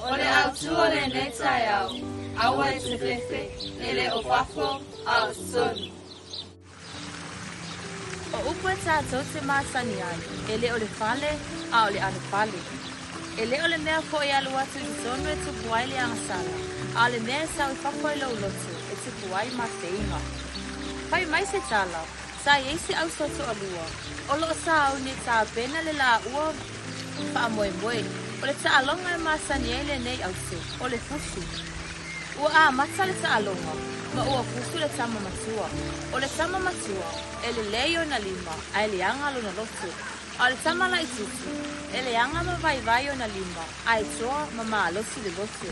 Ole au tua le netai au, AUA e te FEFE, ele o FAFO au sonu. O upu e tātou te māsani ai, ele o le fale a o le anu fale. Ele o le mea po e alu atu i tonu e tupu ai le angasala, a le mea e sau i whako i lau lotu e tupu ai ma te inga. Pai mai se tala, sa i eisi au soto alua, o loo sa au ni tā pena le la ua wha moe moe, o le ta alonga e māsani ai le nei au se, o le fusu. Ua a mata le ta alonga, ma ua fusu le tama matua. O le tama matua, e le leo na lima, a le anga lo na lotu. A le tama la i tutu, e le anga ma vai vai o na lima, a e toa ma maa losi le lotu.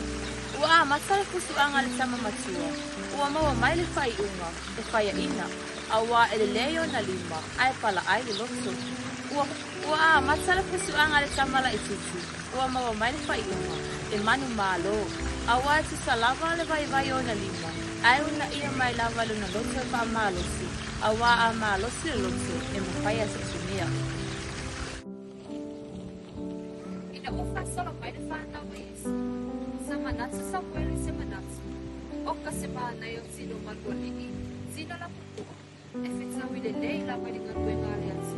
Ua a mata le fusu anga le tama matua, ua maua mai le whai unga, e whai ina, a ua e le leo na lima, a e pala ai le lotu. Ua a mata le fusu anga le tama la i tutu, ua maua mai le whai unga, e manu maa lo. A ua e tu salava le vai vai o na lima, a e una ia mai lava le na lotu e wha maa losi, a ua a maa losi le lotu, e mawhai a se tumia. Ufa solo mai le whana wis. Sa manatsu sa wele se manatsu. Oka se mana yo sino malwalini. Sino la putua. E fetsa wile lei la mai nga duenga le atsu.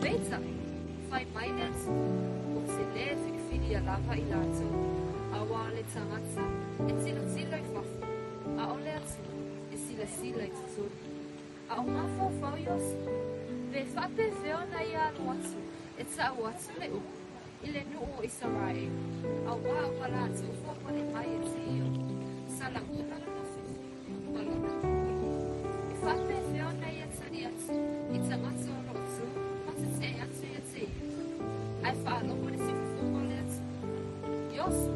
Beita, fai mai le atsu. O se le fikfini a lava i lato. Awa le tangatsa. E silo silo i fafu. A o le atsu. E sila sila i tuturu. A o mafo fau yosu. Ve fape veo na ia anu atsu. E ta u atsu le uku. Ile nuu Israel, a wā palatu whakone mai e te io, sa la una no fifi, malona tui. I whape whiona i atari atu, i tangata o rotu, mata te atu i te io. Ai whaaloko le si fufu le atu. Yosu,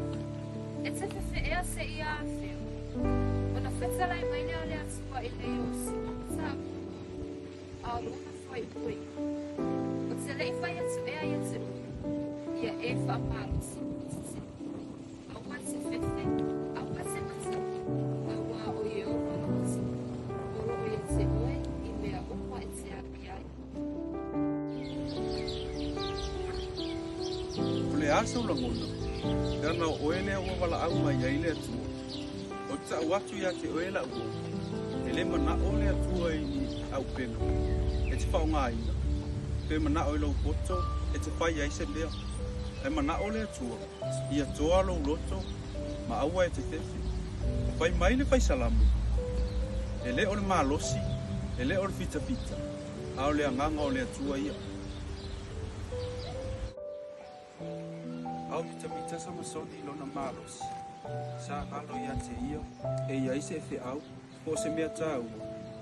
e te fefe ea se ia a whiu. Ona whetalai mai leo le atu wa i le yosi, tabu. A luna whai ui. O te lei whai atu ea i te ui. Ia e whamarusi, au mai se fefe, au mai se mata, au wā o i o marusi, o ro o i te oe, i mea opa e te api ai. O le asa ula ngona, te ana o oe lea ua wala au mai ai lea tua. O ta watu ia te oe la ua, e le mana o lea tua i au pena, e te whao ngā ina, pe mana o i lau poto, e te whai ai se lea. E mana o lea tua, ia toa lo loto, ma AUA e te FEFE. E whai mai le whai salamu. E le o le malosi, e le o le fita fita. A o le anganga o lea tua ia. Au fita fita sama soni lona malosi. Sa kalo ia te ia, e ia ise e au, o se mea tau,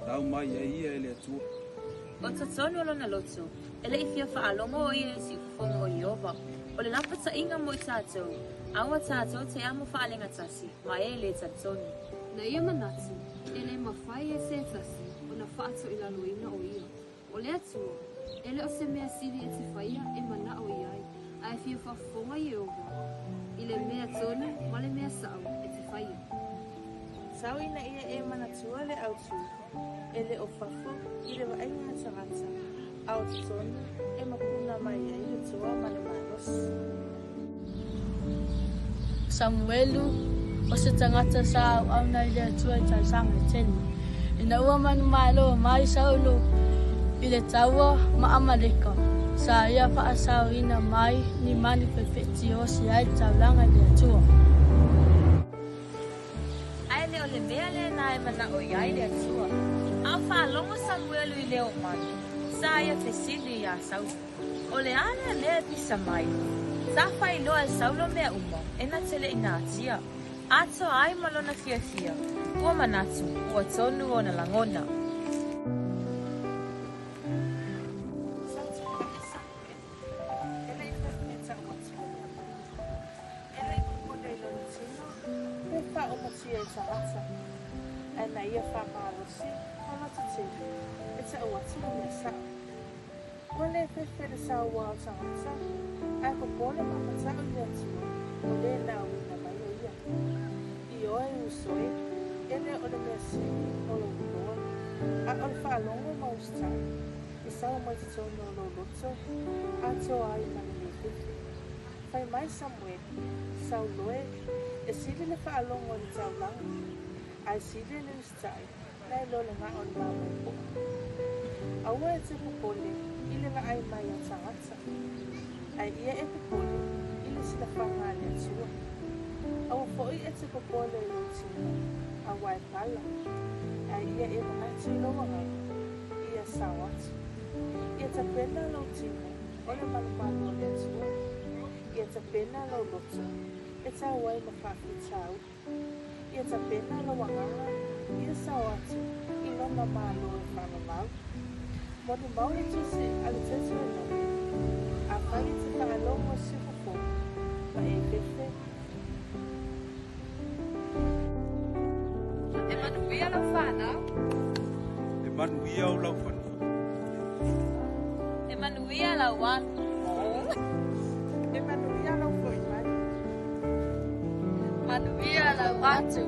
au mai e ia e lea tua. O tatonu lona loto, e le ifia whaalongo o ia e si kufongo o Iova. O le lapa ta inga mo i tātou, aua tātou te amo whaalenga tasi, ma e le tatonu. Na ia manatu, e le mawhai e se tasi, o na whaato i laluina o ia. O le atua, e le o se mea siri e te whaia e mana o iai, a e fia whafonga i owa. I le mea tonu, ma le mea sao e te whaia. Sauina ia e manatua le autu, e le o FAFO i le waenga tangata, au tatonu e makuna mai e le tua ma le manos. Samuelu, o se tangata sa au nai le tua i taisanga teni. Ina ua manu malo mai saulu i le taua ma Mareko. Sa ia whaasau ina mai ni mani pepeti o si ai taulanga le tua. Ai leo le mea le na e mana o iai le tua. Au whaalongo Samuelu i leo manu. Sa ia te sili ia sau. O le ana lea pisa mai. Sa whai loa e saulo mea uma, e na tele ina atia. Ato ai malona fia fia. Ua manatu, ua tonu o na langona. E na ia whamarosi, hamatatiri, e te awatu me sa. Ua le FEFE le sa ua o tangata, ai ko pole mamatau i atua, o le na uina mai o ia. I oe usoi, e le o le mea siri o lo uloa, a o le whaalongo maustai, i sao mai te tono o lo loto, a toa ai mani FEFE. Fai mai Samuel, Sauloe, e sili le whaalongo ni taulanga. Ai sili le ustai, nai lo le ngā on māma i poa. AUA e te popole, ile ngā ai mai o tangata. Ai ia e popole, ile sila whanga le atua. Aua foi e te popole e lutina, AUA e pala. Ai ia e maati loa ngai, ia sawatu. Ia ta pena lau tina, ole malumalo le atua. Ia ta pena lau loto, e ta wai ma whaki tau. Ia ta pena lau wanganga, ia sawatu, i lona malo e whanamau. Moni mauri tusi ale tetu e no. A whai te whaalongo sifupo, ma e FEFE. E manuia lau whanau. E manuia o lau whanau. E manuia lau wanu. E manuia lau foi mai. Manuia lau watu.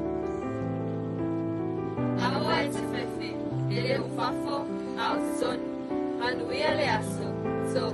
AUA e te FEFE. Ele o FAFO, ao te sonu. Manuia le aso. So